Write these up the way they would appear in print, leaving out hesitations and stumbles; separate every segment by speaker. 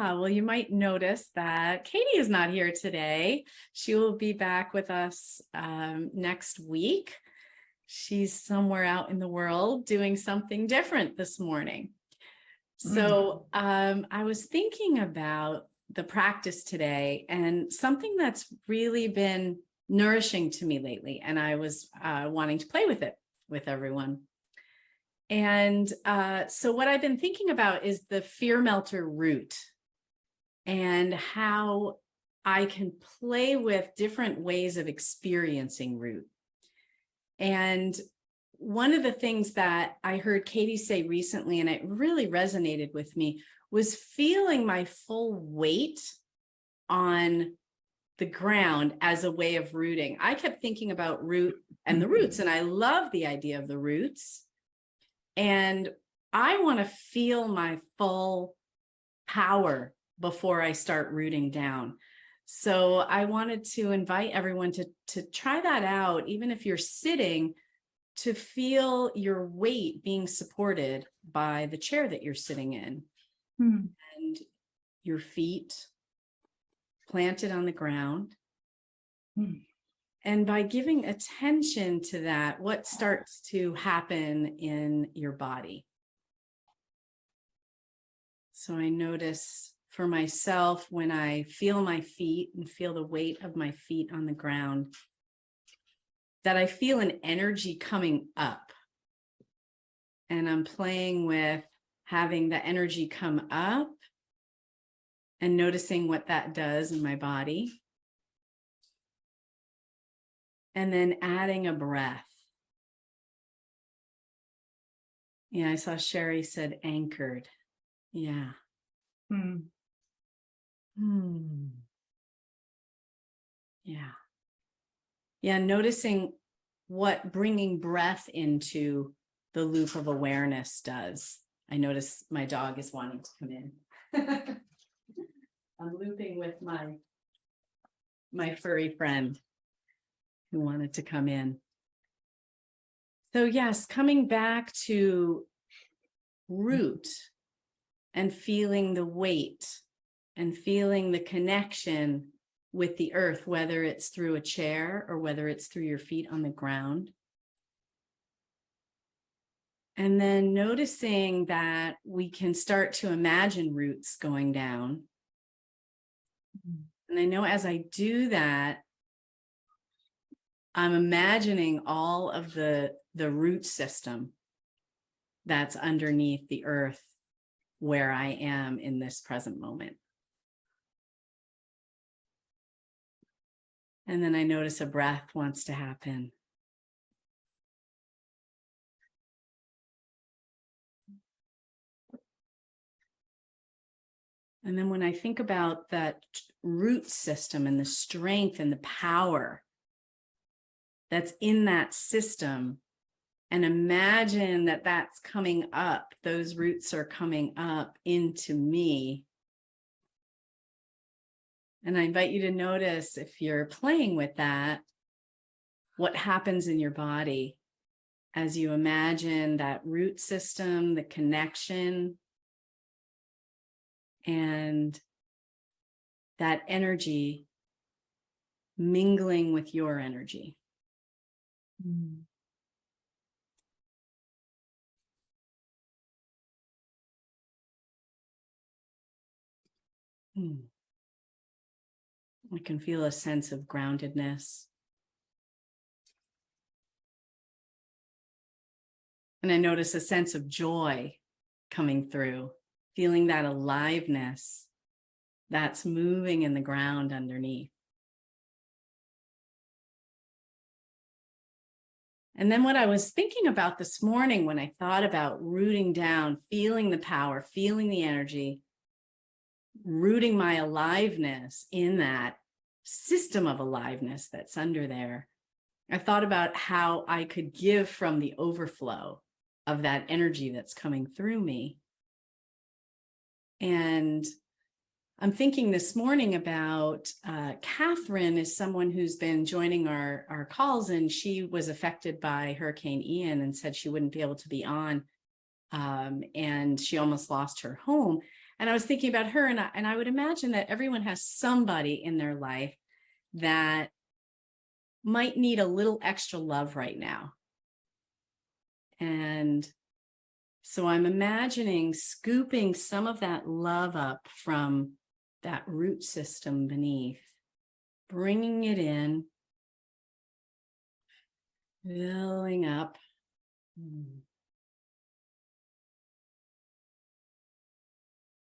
Speaker 1: Well, you might notice that Katie is not here today. She will be back with us next week. She's somewhere out in the world doing something different this morning. So I was thinking about the practice today and something that's really been nourishing to me lately. And I was wanting to play with it with everyone. And so what I've been thinking about is the fear melter root and how I can play with different ways of experiencing root. And one of the things that I heard Katie say recently, and it really resonated with me, was feeling my full weight on the ground as a way of rooting. I kept thinking about root and the roots, and I love the idea of the roots. And I want to feel my full power before I start rooting down. So I wanted to invite everyone to try that out, even if you're sitting, to feel your weight being supported by the chair that you're sitting in and your feet planted on the ground. And by giving attention to that, what starts to happen in your body? So I notice for myself, when I feel my feet and feel the weight of my feet on the ground, that I feel an energy coming up. And I'm playing with having the energy come up and noticing what that does in my body. And then adding a breath. Yeah, I saw Sherry said anchored. Yeah. Yeah. Yeah, noticing what bringing breath into the loop of awareness does. I notice my dog is wanting to come in. I'm looping with my furry friend who wanted to come in. So yes, coming back to root and feeling the weight and feeling the connection with the earth, whether it's through a chair or whether it's through your feet on the ground. And then noticing that we can start to imagine roots going down. And I know as I do that, I'm imagining all of the root system that's underneath the earth where I am in this present moment. And then I notice a breath wants to happen. And then when I think about that root system and the strength and the power that's in that system, and imagine that that's coming up, those roots are coming up into me. And I invite you to notice, if you're playing with that, what happens in your body as you imagine that root system, the connection, and that energy mingling with your energy. I can feel a sense of groundedness. And I notice a sense of joy coming through, feeling that aliveness that's moving in the ground underneath. And then what I was thinking about this morning when I thought about rooting down, feeling the power, feeling the energy, rooting my aliveness in that system of aliveness that's under there, I thought about how I could give from the overflow of that energy that's coming through me. And I'm thinking this morning about Catherine is someone who's been joining our calls, and she was affected by Hurricane Ian and said she wouldn't be able to be on, and she almost lost her home. And I was thinking about her, and I would imagine that everyone has somebody in their life that might need a little extra love right now. And so I'm imagining scooping some of that love up from that root system beneath, bringing it in, filling up.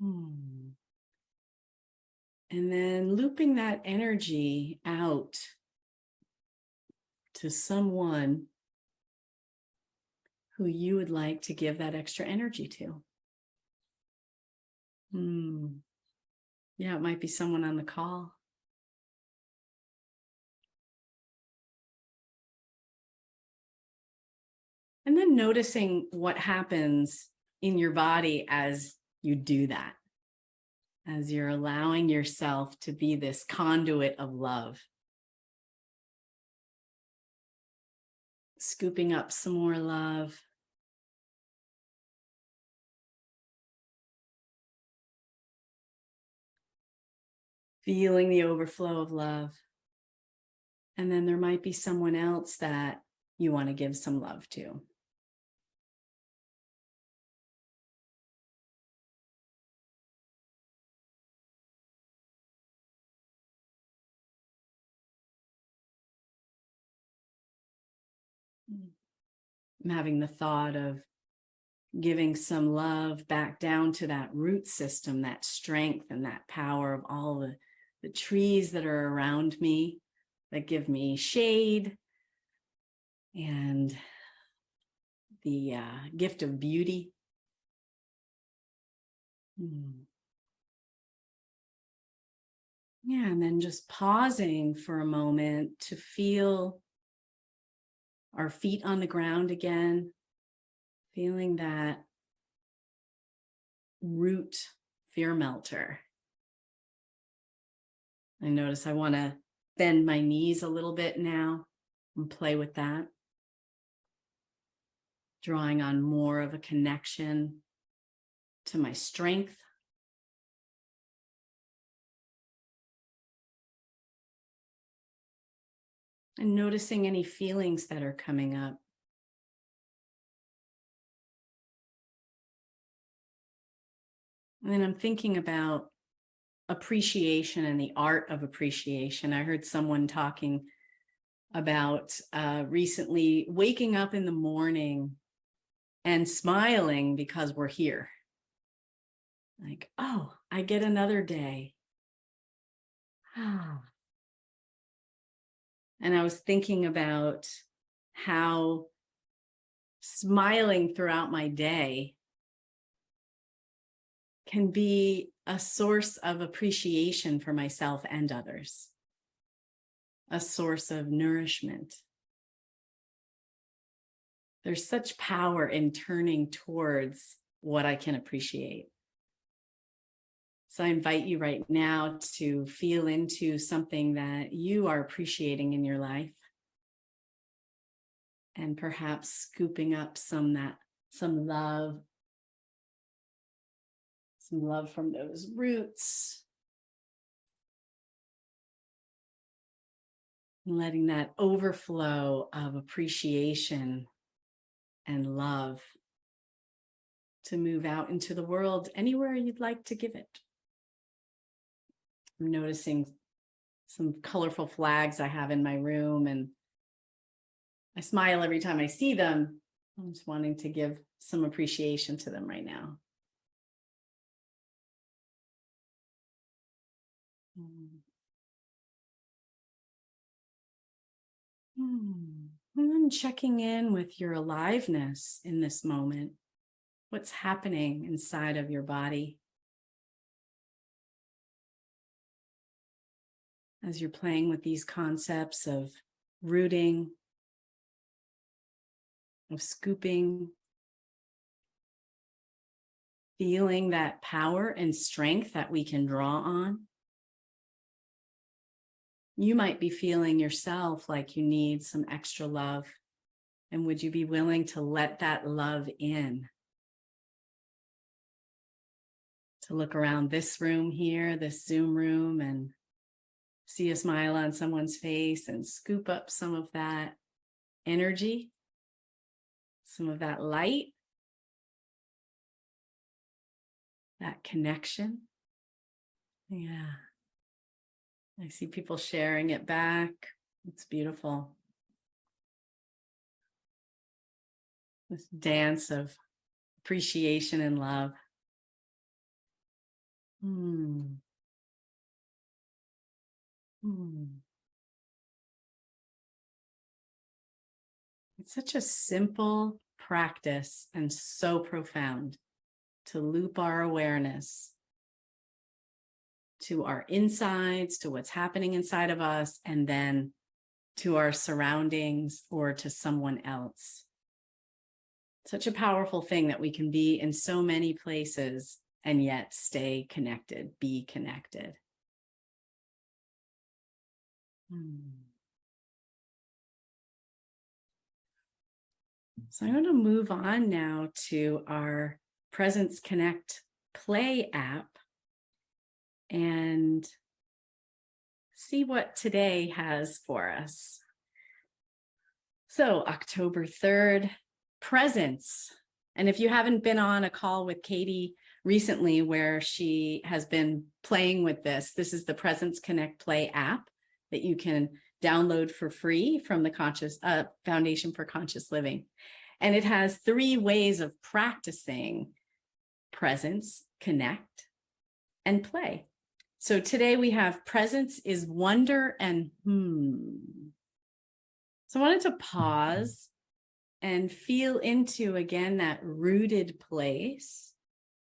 Speaker 1: And then looping that energy out to someone who you would like to give that extra energy to. Yeah, it might be someone on the call. And then noticing what happens in your body as you do that, as you're allowing yourself to be this conduit of love. Scooping up some more love. Feeling the overflow of love. And then there might be someone else that you want to give some love to. I'm having the thought of giving some love back down to that root system, that strength and that power of all the trees that are around me that give me shade and the gift of beauty. Yeah, and then just pausing for a moment to feel our feet on the ground again, feeling that root fear melter. I notice I want to bend my knees a little bit now and play with that. Drawing on more of a connection to my strength. And noticing any feelings that are coming up. And then I'm thinking about appreciation and the art of appreciation. I heard someone talking about recently waking up in the morning and smiling because we're here. Like, oh, I get another day. And I was thinking about how smiling throughout my day can be a source of appreciation for myself and others, a source of nourishment. There's such power in turning towards what I can appreciate. So I invite you right now to feel into something that you are appreciating in your life, and perhaps scooping up some love from those roots, and letting that overflow of appreciation and love to move out into the world anywhere you'd like to give it. I'm noticing some colorful flags I have in my room, and I smile every time I see them. I'm just wanting to give some appreciation to them right now. And then checking in with your aliveness in this moment. What's happening inside of your body as you're playing with these concepts of rooting, of scooping, feeling that power and strength that we can draw on. You might be feeling yourself like you need some extra love. And would you be willing to let that love in? to look around this room here, this Zoom room, and see a smile on someone's face and scoop up some of that energy, some of that light, that connection. Yeah. I see people sharing it back. It's beautiful. This dance of appreciation and love. It's such a simple practice and so profound to loop our awareness to our insides, to what's happening inside of us, and then to our surroundings or to someone else. Such a powerful thing that we can be in so many places and yet stay connected, be connected. So I'm going to move on now to our Presence Connect Play app and see what today has for us. So October 3rd, presence. And if you haven't been on a call with Katie recently where she has been playing with this, this is the Presence Connect Play app that you can download for free from the Foundation for Conscious Living. And it has 3 ways of practicing presence, connect, and play. So today we have presence is wonder and So I wanted to pause and feel into, again, that rooted place.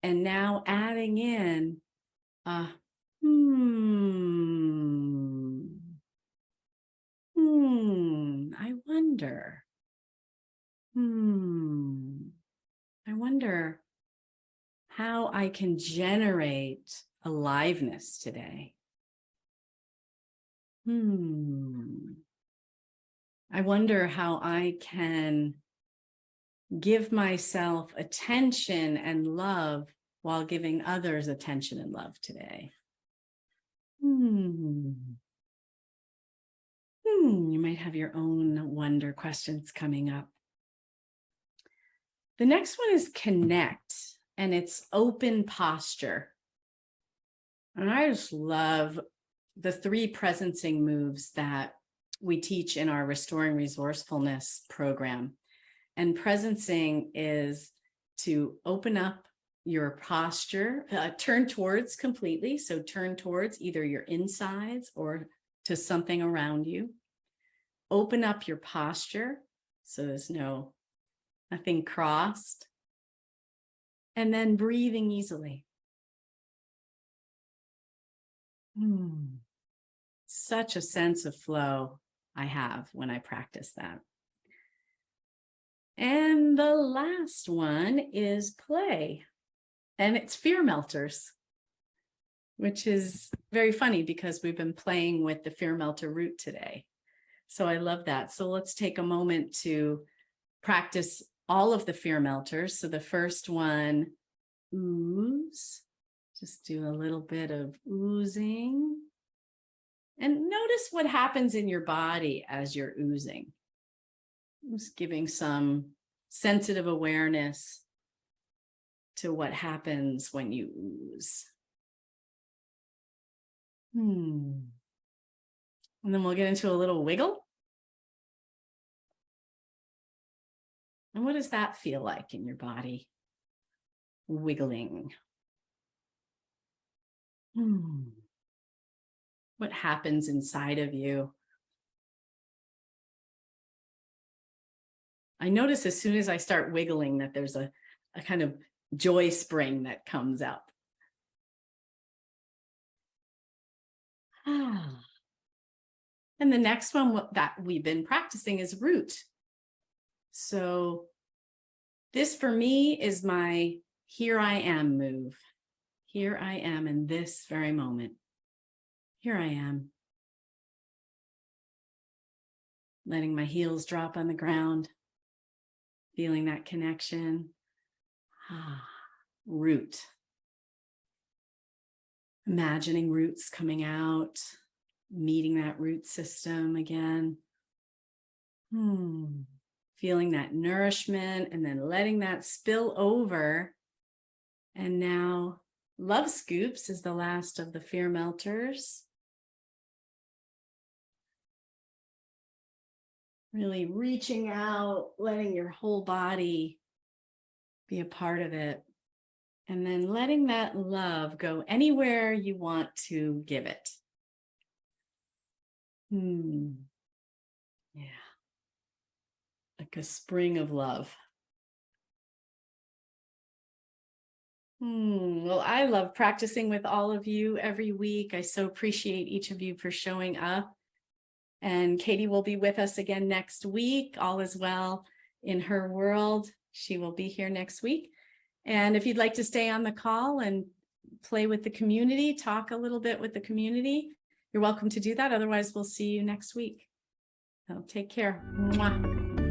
Speaker 1: And now adding in a I wonder. I wonder how I can generate aliveness today. I wonder how I can give myself attention and love while giving others attention and love today. You might have your own wonder questions coming up. The next one is connect, and it's open posture. And I just love the 3 presencing moves that we teach in our Restoring Resourcefulness program. And presencing is to open up your posture, turn towards completely. So turn towards either your insides or to something around you. Open up your posture so there's nothing crossed. And then breathing easily. Such a sense of flow I have when I practice that. And the last one is play. And it's fear melters, which is very funny because we've been playing with the fear melter root today. So I love that. So let's take a moment to practice all of the fear melters. So the first one, ooze. Just do a little bit of oozing. And notice what happens in your body as you're oozing. Just giving some sensitive awareness to what happens when you ooze. And then we'll get into a little wiggle. And what does that feel like in your body? Wiggling. What happens inside of you? I notice as soon as I start wiggling that there's a kind of joy spring that comes up. And the next one that we've been practicing is root. So this for me is my here I am move. Here I am in this very moment. Here I am. Letting my heels drop on the ground. Feeling that connection. Root. Imagining roots coming out, meeting that root system again. Feeling that nourishment and then letting that spill over. And now Love Scoops is the last of the fear melters. Really reaching out, letting your whole body be a part of it. And then letting that love go anywhere you want to give it. Yeah. Like a spring of love. Well, I love practicing with all of you every week. I so appreciate each of you for showing up. And Katie will be with us again next week. All is well in her world. She will be here next week. And if you'd like to stay on the call and play with the community, talk a little bit with the community, you're welcome to do that. Otherwise, we'll see you next week. So take care. Mwah.